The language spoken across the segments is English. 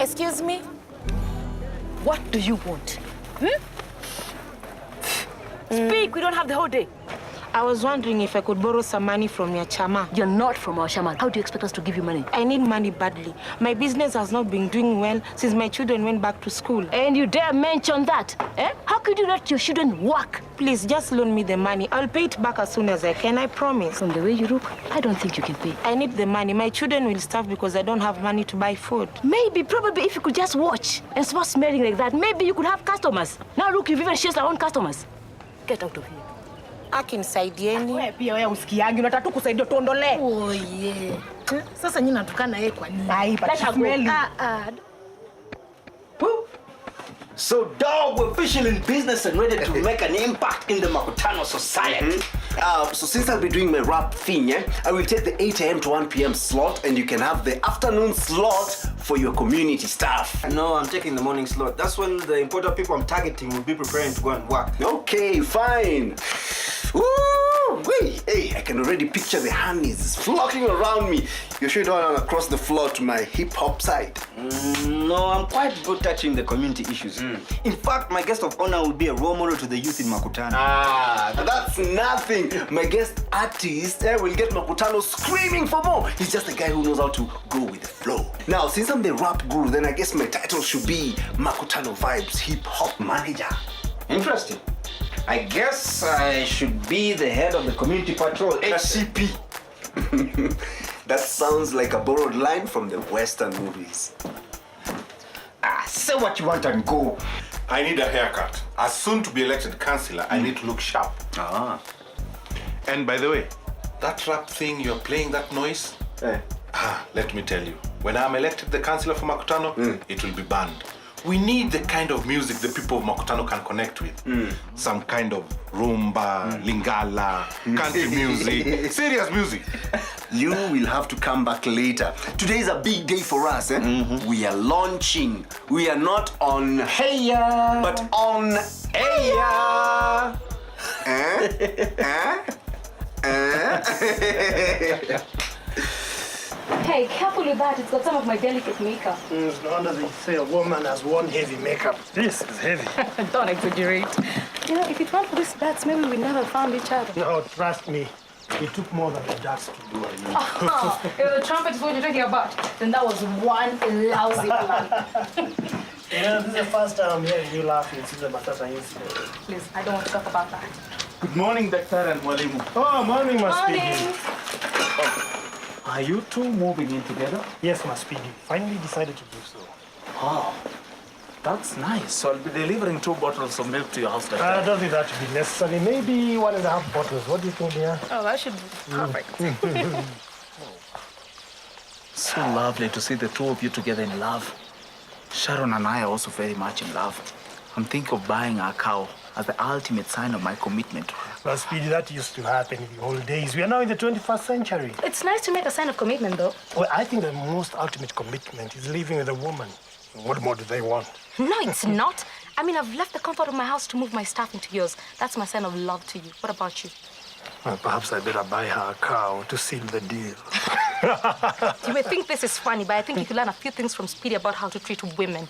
Excuse me? What do you want? Speak, we don't have the whole day. I was wondering if I could borrow some money from your chama. You're not from our shaman. How do you expect us to give you money? I need money badly. My business has not been doing well since my children went back to school. And you dare mention that? How could you let your children work? Please, just loan me the money. I'll pay it back as soon as I can, I promise. From the way you look, I don't think you can pay. I need the money. My children will starve because I don't have money to buy food. Maybe, probably, if you could just watch and stop smelling like that, maybe you could have customers. Now look, you've even chased our own customers. Get out of here. Akinisaidieni. Wewe pia wewe usikiangi unataka tu kusaidia tuondolee. Oh yeah. Sasa nyinyi natukana yeye kwa nini? Ai, Smelly. So, dog, we're officially in business and ready to make an impact in the Makutano society. So since I'll be doing my rap thing, I will take the 8 a.m. to 1 p.m. slot, and you can have the afternoon slot for your community staff. No, I'm taking the morning slot. That's when the important people I'm targeting will be preparing to go and work. Okay, fine. Woo! Wait, hey, I can already picture the honeys flocking around me. You sure you don't want to cross the floor to my hip-hop side? No, I'm quite good touching the community issues. In fact, my guest of honor will be a role model to the youth in Makutano. That's nothing. My guest artist will get Makutano screaming for more. He's just a guy who knows how to go with the flow. Now, since I'm the rap guru, then I guess my title should be Makutano Vibes Hip-Hop Manager. Interesting. I guess I should be the head of the community patrol, HCP. That sounds like a borrowed line from the Western movies. Say what you want and go. I need a haircut. As soon to be elected councillor, I need to look sharp. And by the way, that rap thing you're playing, that noise, let me tell you, when I'm elected the councillor for Makutano, it will be banned. We need the kind of music the people of Makutano can connect with. Some kind of rumba, lingala, country music, serious music. You will have to come back later. Today is a big day for us. We are launching. We are not on Heya, but on Eya. Hey, careful with that. It's got some of my delicate makeup. It's no wonder they say a woman has worn heavy makeup. This is heavy. Don't exaggerate. You know, if it weren't for these bats, maybe we never found each other. No, trust me. It took more than the ducks to do it. If the trumpet is what you're talking about, then that was one lousy plan. This is the first time I'm hearing you laughing since the Matata incident. Please, I don't want to talk about that. Good morning, Doctor and Mwalimu. Oh, morning, Maspidi. Morning. Are you two moving in together? Yes, Maspidi. Finally decided to do so. Oh, that's nice. So I'll be delivering 2 bottles of milk to your house, Doctor. I don't think that should be necessary. Maybe 1.5 bottles. What do you think, dear? Oh, that should be perfect. So lovely to see the two of you together in love. Sharon and I are also very much in love. I'm thinking of buying our cow as the ultimate sign of my commitment to her. Well, Speedy, that used to happen in the old days. We are now in the 21st century. It's nice to make a sign of commitment, though. Well, I think the most ultimate commitment is living with a woman. What more do they want? No, it's not. I mean, I've left the comfort of my house to move my stuff into yours. That's my sign of love to you. What about you? Well, perhaps I better buy her a cow to seal the deal. You may think this is funny, but I think you can learn a few things from Speedy about how to treat women.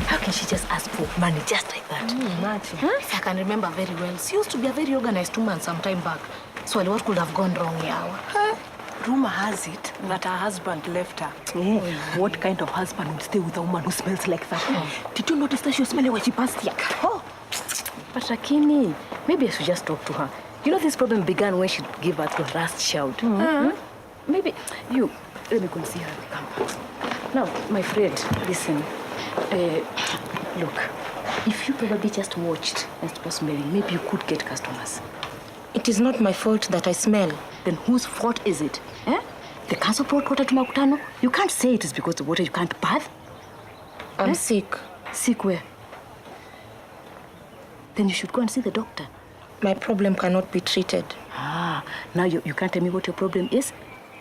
How can she just ask for money just like that? Imagine. If I can remember very well, she used to be a very organized woman some time back. So what could have gone wrong here? Rumor has it that her husband left her. What kind of husband would stay with a woman who smells like that? Did you notice that she was smelling when she passed here? But Rakini, maybe I should just talk to her. You know, this problem began when she gave birth to her last child. Maybe let me go and see her at the camp. Now, my friend, listen. Look, if you probably just watched and stopped smelling, maybe you could get customers. It is not my fault that I smell. Then whose fault is it? The council brought water to Makutano? You can't say it is because the water you can't bath. I'm sick. Sick where? Then you should go and see the doctor. My problem cannot be treated. Now you can't tell me what your problem is?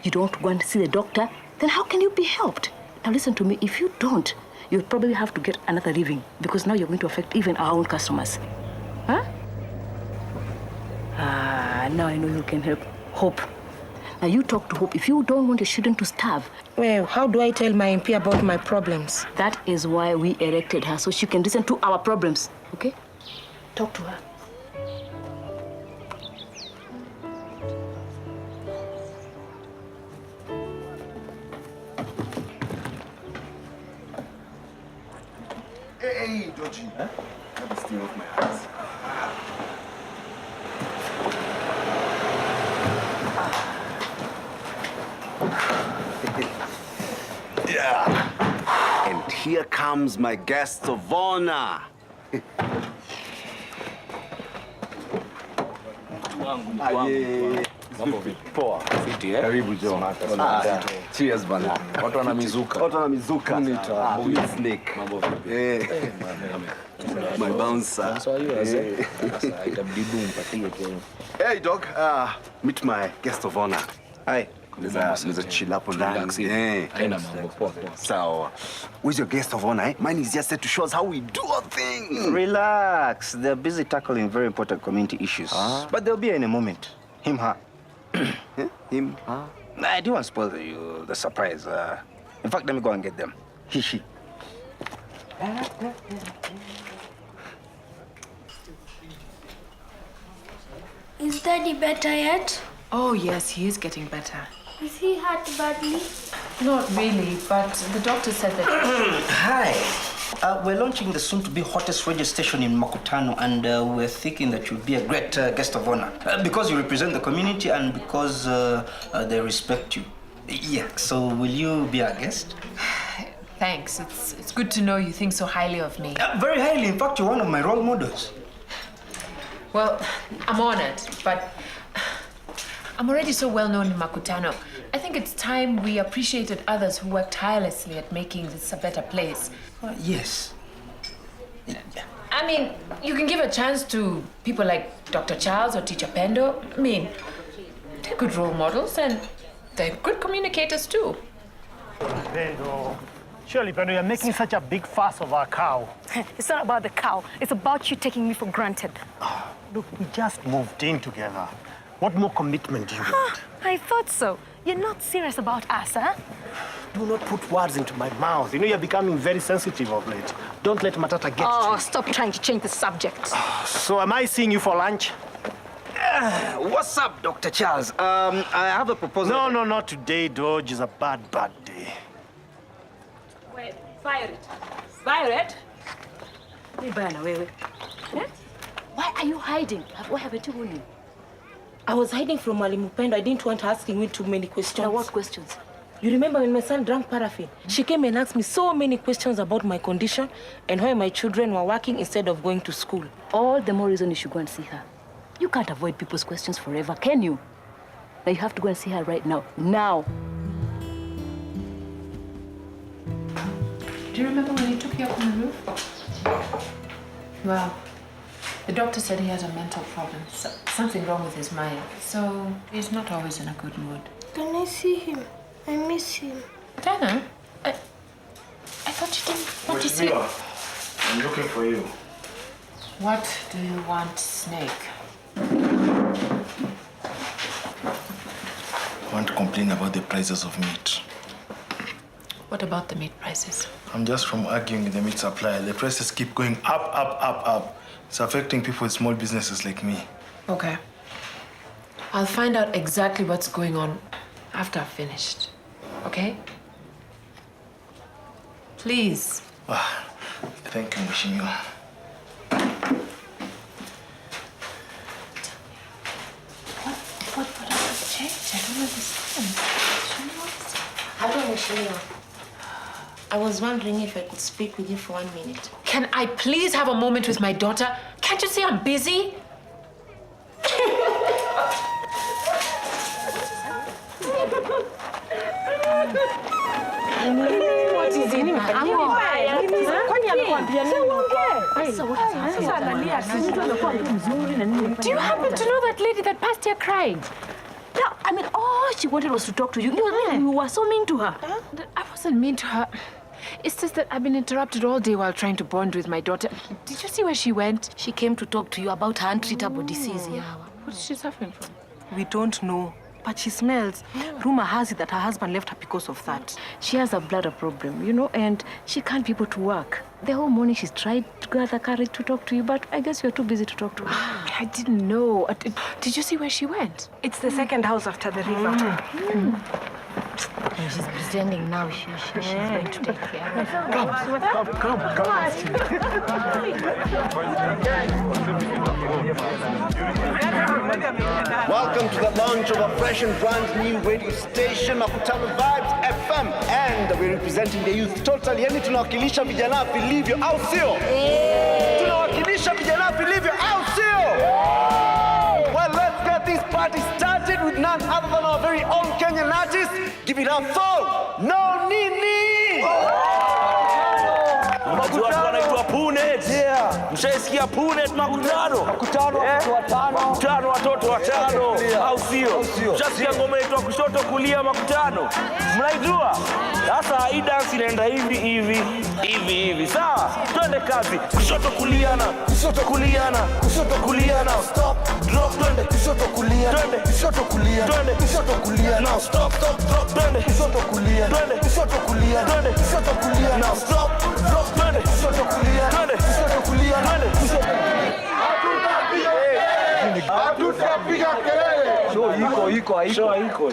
You don't want to go and see the doctor? Then how can you be helped? Now listen to me, if you don't, you'll probably have to get another living because now you're going to affect even our own customers. Now I know you can help. Hope. Now you talk to Hope. If you don't want your children to starve. Well, how do I tell my MP about my problems? That is why we elected her, so she can listen to our problems, okay? Talk to her. Hey, Georgie. Huh? Get this thing off my hands. Yeah. And here comes my guest of honor. Poa. Karibu John. Cheers bana. Watu wana mizuka. Watu wana mizuka. Snake. My bouncer. Hey dog, meet my guest of honor. Hi. There's a chill up on that. So, who's your guest of honor? Mine is just set to show us how we do our thing. Relax. They're busy tackling very important community issues. But they'll be here in a moment. Him, her. Him? I didn't want to spoil the surprise. In fact, let me go and get them. He. Is Daddy better yet? Oh, yes, he is getting better. Is he hurt badly? Not really, but the doctor said that... Hi. We're launching the soon-to-be hottest radio station in Makutano, and we're thinking that you'll be a great guest of honor. Because you represent the community and because they respect you. Yeah, so will you be our guest? Thanks. It's good to know you think so highly of me. Very highly. In fact, you're one of my role models. Well, I'm honored, but I'm already so well known in Makutano. I think it's time we appreciated others who worked tirelessly at making this a better place. Yes. I mean, you can give a chance to people like Dr. Charles or Teacher Pendo. I mean, they're good role models and they're good communicators too. Pendo. Surely, Pendo, you're making such a big fuss of our cow. It's not about the cow. It's about you taking me for granted. Look, we just moved in together. What more commitment do you want? I thought so. You're not serious about us, huh? Do not put words into my mouth. You know, you're becoming very sensitive of late. Don't let Matata get to Oh, you. stop trying to change the subject. So am I seeing you for lunch? What's up, Dr. Charles? I have a proposal. No, not today, Dodge. It's a bad day. Wait, Violet. Violet? Why are you hiding? Why haven't you told me? I was hiding from Mwalimu Pendo. I didn't want her asking me too many questions. Now, what questions? You remember when my son drank paraffin? She came and asked me so many questions about my condition and why my children were working instead of going to school. All the more reason you should go and see her. You can't avoid people's questions forever, can you? Now you have to go and see her right now. Now. Do you remember when he took you up on the roof? Well, the doctor said he has a mental problem, something wrong with his mind. So he's not always in a good mood. Can I see him? I miss him. Dana, I thought you didn't want to see him. I'm looking for you. What do you want, Snake? I want to complain about the prices of meat. What about the meat prices? I'm just from arguing with the meat supplier. The prices keep going up. It's affecting people with small businesses like me. Okay. I'll find out exactly what's going on after I've finished. Okay? Please. Thank you, Mheshimiwa. What has changed? I don't understand. Hello, Mheshimiwa. I was wondering if I could speak with you for 1 minute. Can I please have a moment with my daughter? Can't you see I'm busy? What is it? Do you happen to know that lady that passed here crying? No, I mean, all she wanted was to talk to you. You were so mean to her. I wasn't mean to her. It's just that I've been interrupted all day while trying to bond with my daughter. Did you see where she went? She came to talk to you about her untreatable disease. Yeah. What is she suffering from? We don't know. but she smells. Rumor has it that her husband left her because of that. She has a bladder problem, you know, and she can't be able to work. The whole morning she's tried to gather courage to talk to you, but I guess you're too busy to talk to her. I didn't know. Did you see where she went? It's the second house after the river. She's pretending now she's going to take care of her. Come. Welcome to the launch of a fresh and brand new radio station, Makutano Vibes FM. And we're representing the youth totally. Yani tunawakilisha vijana vilivyo, au sio? Tunawakilisha vijana vilivyo, au sio? Well, let's get this party started with none other than our very own Kenyan artist. Give it up for No Nini! Unajua watu wanaitwa Punet. Mshaisikia Punet Makutano? Makutano watoto watano. Au sio? Mshasikia ngoma inaitwa kushoto kulia Makutano? Mnaijua? Sasa hii dance inaenda hivi. Sawa? Twende kazi. Kushoto kuliana. Stop, drop, twende kushoto kulia. Twende kushoto kulia. Now stop, drop, twende kushoto kulia. Twende kushoto kulia. Now stop, drop, twende kushoto kulia. Hatutapiga kelele. Show iko.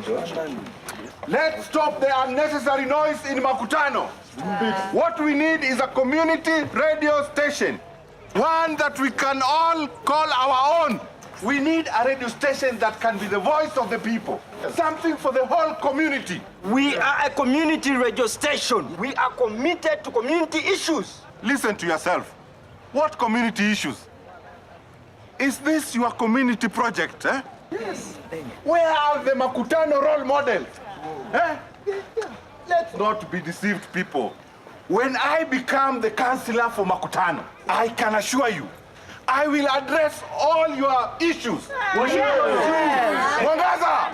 Let's stop the unnecessary noise in Makutano. What we need is a community radio station. One that we can all call our own. We need a radio station that can be the voice of the people. Something for the whole community. We are a community radio station. We are committed to community issues. Listen to yourself. What community issues? Is this your community project, eh? Yes. Where are the Makutano role models? Eh? Let's not be deceived, people. When I become the councillor for Makutano, I can assure you, I will address all your issues. Mwangaza!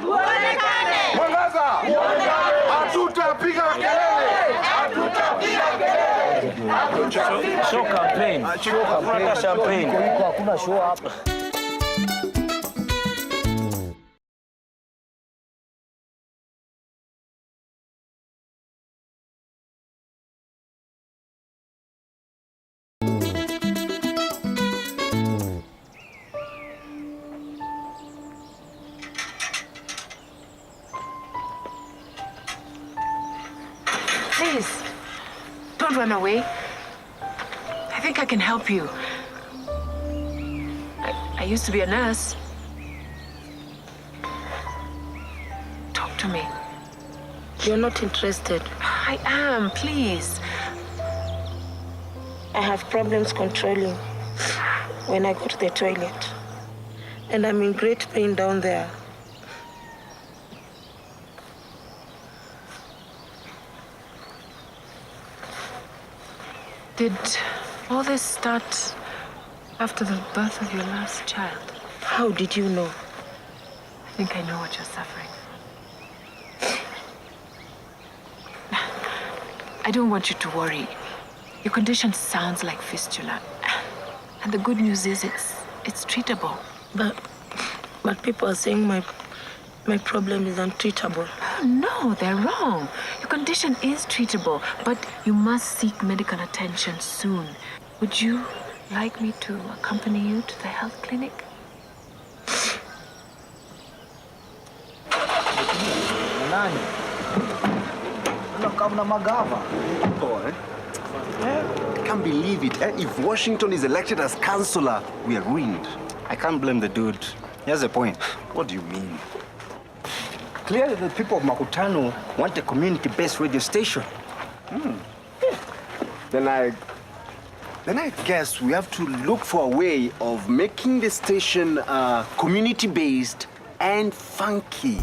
Hatutapiga kelele! Show campaign. Champagne. Hakuna show hapa. Please, don't run away. I think I can help you. I used to be a nurse. Talk to me. You're not interested. I am, please. I have problems controlling when I go to the toilet. And I'm in great pain down there. Did all this start after the birth of your last child? How did you know? I think I know what you're suffering. I don't want you to worry. Your condition sounds like fistula. And the good news is it's treatable. But people are saying my problem is untreatable. No, they're wrong. Your condition is treatable, but you must seek medical attention soon. Would you like me to accompany you to the health clinic? I can't believe it. If Washington is elected as councillor, we are ruined. I can't blame the dude. He has a point. What do you mean? Clearly, the people of Makutano want a community-based radio station. Then I guess we have to look for a way of making the station community-based and funky.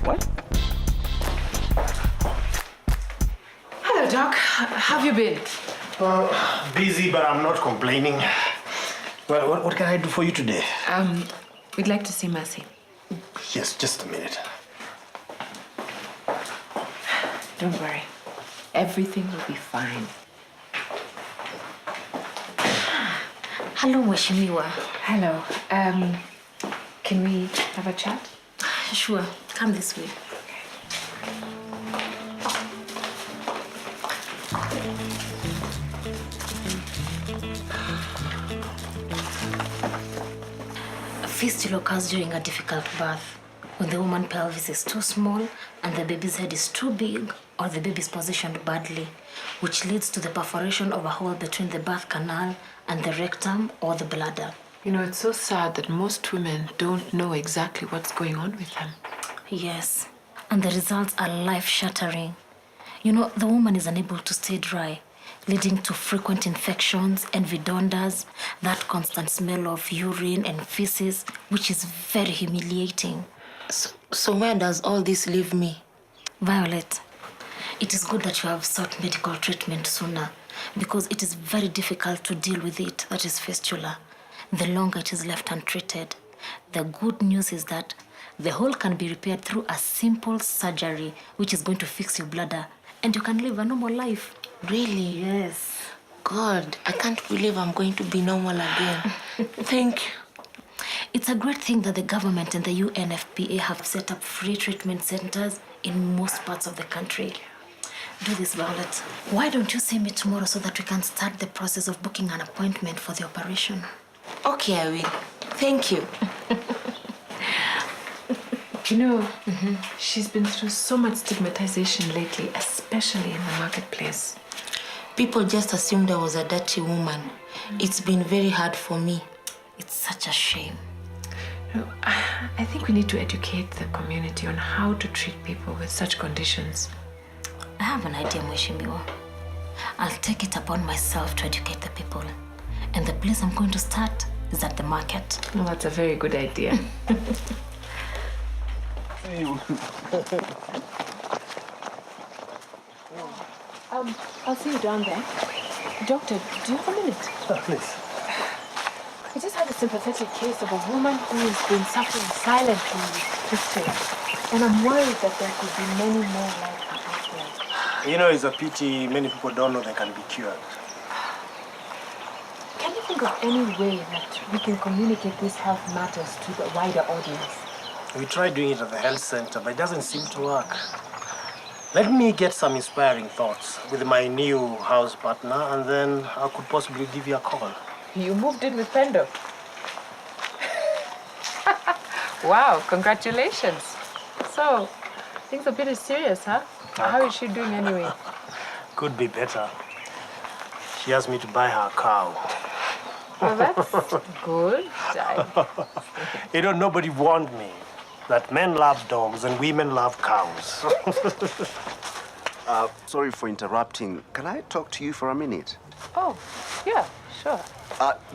What? Hello, Doc. How have you been? Busy, but I'm not complaining. Well, what can I do for you today? We'd like to see Mercy. Yes, just a minute. Don't worry. Everything will be fine. Hello, Mheshimiwa. Hello. Can we have a chat? Sure. Come this way. A fistula occurs during a difficult birth, when the woman's pelvis is too small and the baby's head is too big, or the baby is positioned badly, which leads to the perforation of a hole between the birth canal and the rectum or the bladder. You know, it's so sad that most women don't know exactly what's going on with them. Yes, and the results are life-shattering. You know, the woman is unable to stay dry, leading to frequent infections and vidondas, that constant smell of urine and feces, which is very humiliating. So where does all this leave me? Violet, it is good that you have sought medical treatment sooner, because it is very difficult to deal with it, that is fistula, the longer it is left untreated. The good news is that the hole can be repaired through a simple surgery, which is going to fix your bladder, and you can live a normal life. Really? Yes. God, I can't believe I'm going to be normal again. Thank you. It's a great thing that the government and the UNFPA have set up free treatment centers in most parts of the country. Do this, Violet. Why don't you see me tomorrow so that we can start the process of booking an appointment for the operation? Okay, I will. Thank you. You know, she's been through so much stigmatization lately, especially in the marketplace. People just assumed I was a dirty woman. It's been very hard for me. It's such a shame. No, I think we need to educate the community on how to treat people with such conditions. I have an idea, Mweshimiwa. I'll take it upon myself to educate the people. And the place I'm going to start is at the market. Well, that's a very good idea. I'll see you down there. Doctor, do you have a minute? Please. I just had a sympathetic case of a woman who has been suffering silently with fistula. And I'm worried that there could be many more like her out there. You know, it's a pity many people don't know they can be cured. Can you think of any way that we can communicate these health matters to the wider audience? We tried doing it at the health center, but it doesn't seem to work. Let me get some inspiring thoughts with my new house partner, and then I could possibly give you a call. You moved in with Pendo. Wow, congratulations. So, things are pretty serious, huh? How is she doing anyway? Could be better. She asked me to buy her a cow. Well, that's good. You know, nobody warned me that men love dogs and women love cows. Sorry for interrupting. Can I talk to you for a minute? Oh, yeah, sure.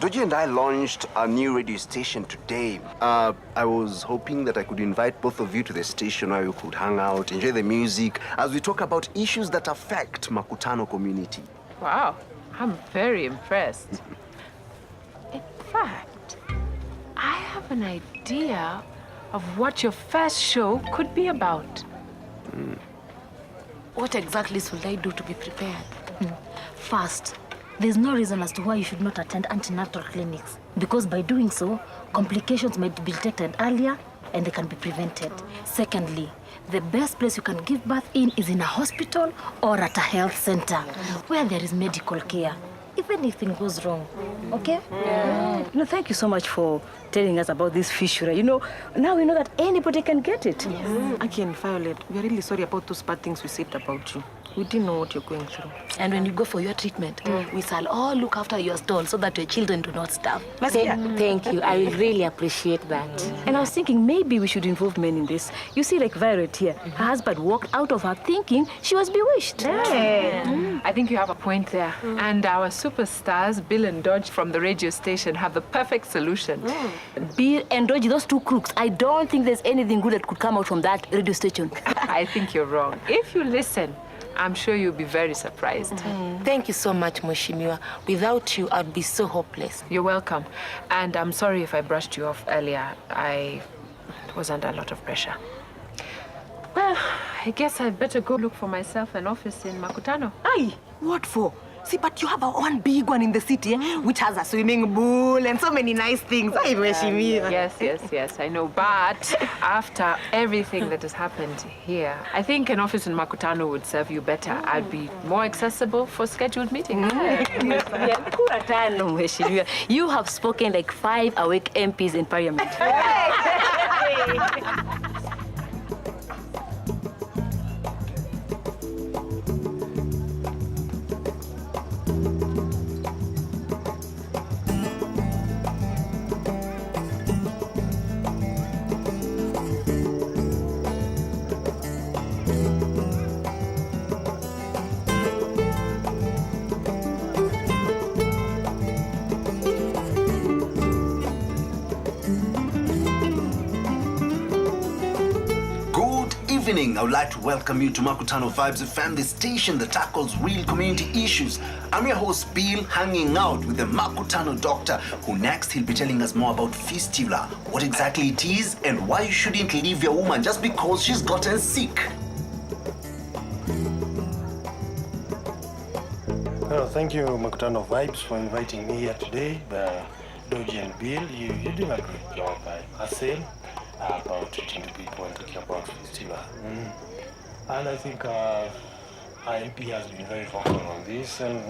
Doji and I launched a new radio station today. I was hoping that I could invite both of you to the station where you could hang out, enjoy the music, as we talk about issues that affect Makutano community. Wow, I'm very impressed. In fact, I have an idea of what your first show could be about. What exactly should I do to be prepared? First, there's no reason as to why you should not attend antenatal clinics, because by doing so, complications might be detected earlier and they can be prevented. Secondly, the best place you can give birth in is in a hospital or at a health center where there is medical care, if anything goes wrong. Okay? Yeah. You know, thank you so much for telling us about this fistula. You know, now we know that anybody can get it. Yes. Aki and Violet, we're really sorry about those bad things we said about you. We didn't know what you're going through. And when you go for your treatment, we shall all look after your stall so that your children do not starve. Thank you. I really appreciate that. And I was thinking maybe we should involve men in this. You see, like Violet here, her husband walked out of her thinking she was bewitched. I think you have a point there. And our superstars, Bill and Dodge from the radio station, have the perfect solution. Bill and Dodge, those two crooks, I don't think there's anything good that could come out from that radio station. I think you're wrong. If you listen, I'm sure you'll be very surprised. Thank you so much, Mweshimiwa. Without you, I'd be so hopeless. You're welcome. And I'm sorry if I brushed you off earlier. I was under a lot of pressure. Well, I guess I'd better go look for myself an office in Makutano. Aye, what for? See, but you have one big one in the city, which has a swimming pool and so many nice things. Yes, I know. But after everything that has happened here, I think an office in Makutano would serve you better. I'd be more accessible for scheduled meetings. You have spoken like 5 awake MPs in Parliament. I would like to welcome you to Makutano Vibes FM, the station that tackles real community issues. I'm your host, Bill, hanging out with the Makutano doctor, who next he'll be telling us more about fistula, what exactly it is, and why you shouldn't leave your woman just because she's gotten sick. Well, thank you, Makutano Vibes, for inviting me here today. Doji and Bill, you're doing a great job. I say about treating the people and talking about fistula. And I think IMP has been very vocal on this, and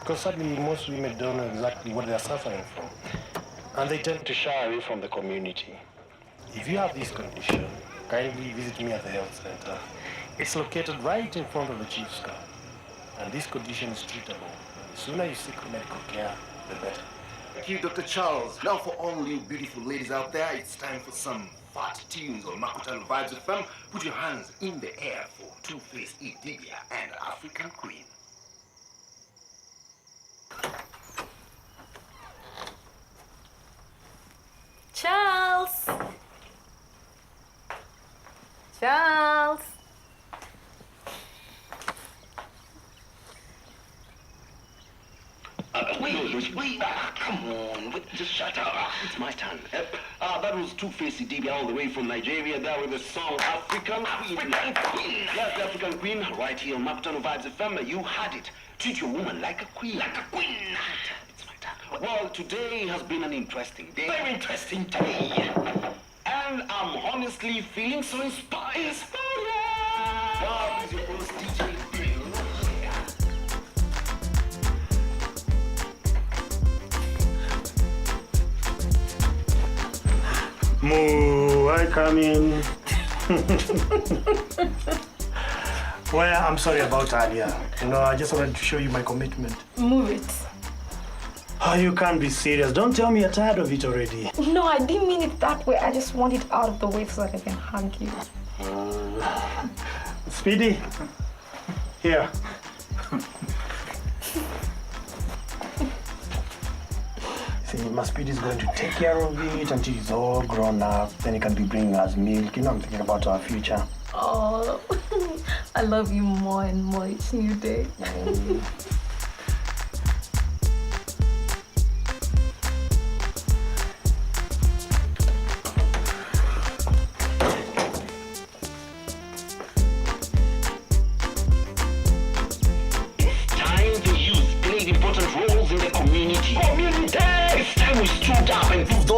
because sadly most women don't know exactly what they're suffering from, and they tend to shy away from the community. If you have this condition, kindly visit me at the health center. It's located right in front of the chief's car, and this condition is treatable. The sooner you seek medical care, the better. Thank you, Dr. Charles. Now for all you beautiful ladies out there, it's time for some fat tunes on Makutano Vibes FM. Put your hands in the air for S06E04 and African Queen. Charles! Charles! Wait, come on, just shut up. It's my turn. That was Two-Face Idibia all the way from Nigeria there with the song African Queen. Yes, the African Queen, right here on Makutano Vibes FM. You had it. Treat your woman like a queen. Like a queen. It's my turn. Well, today has been an interesting day. Very interesting day. And I'm honestly feeling so inspired. Wow, this is your host, DJ Bill. Moo, I come in. Well, I'm sorry about earlier. I just wanted to show you my commitment. Move it. Oh, you can't be serious. Don't tell me you're tired of it already. No, I didn't mean it that way. I just want it out of the way so that I can hug you. Speedy, here. See, my Speedy is going to take care of it until he's all grown up. Then he can be bringing us milk. I'm thinking about our future. Oh, I love you more and more each new day.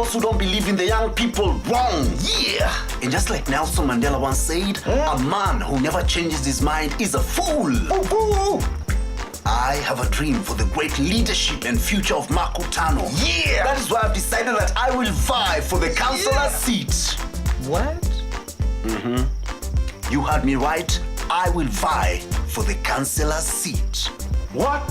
Who don't believe in the young people wrong. Yeah. And just like Nelson Mandela once said, a man who never changes his mind is a fool. I have a dream for the great leadership and future of Makutano. Yeah. That is why I've decided that I will vie for the councillor seat. What? You heard me right. I will vie for the councillor seat. What?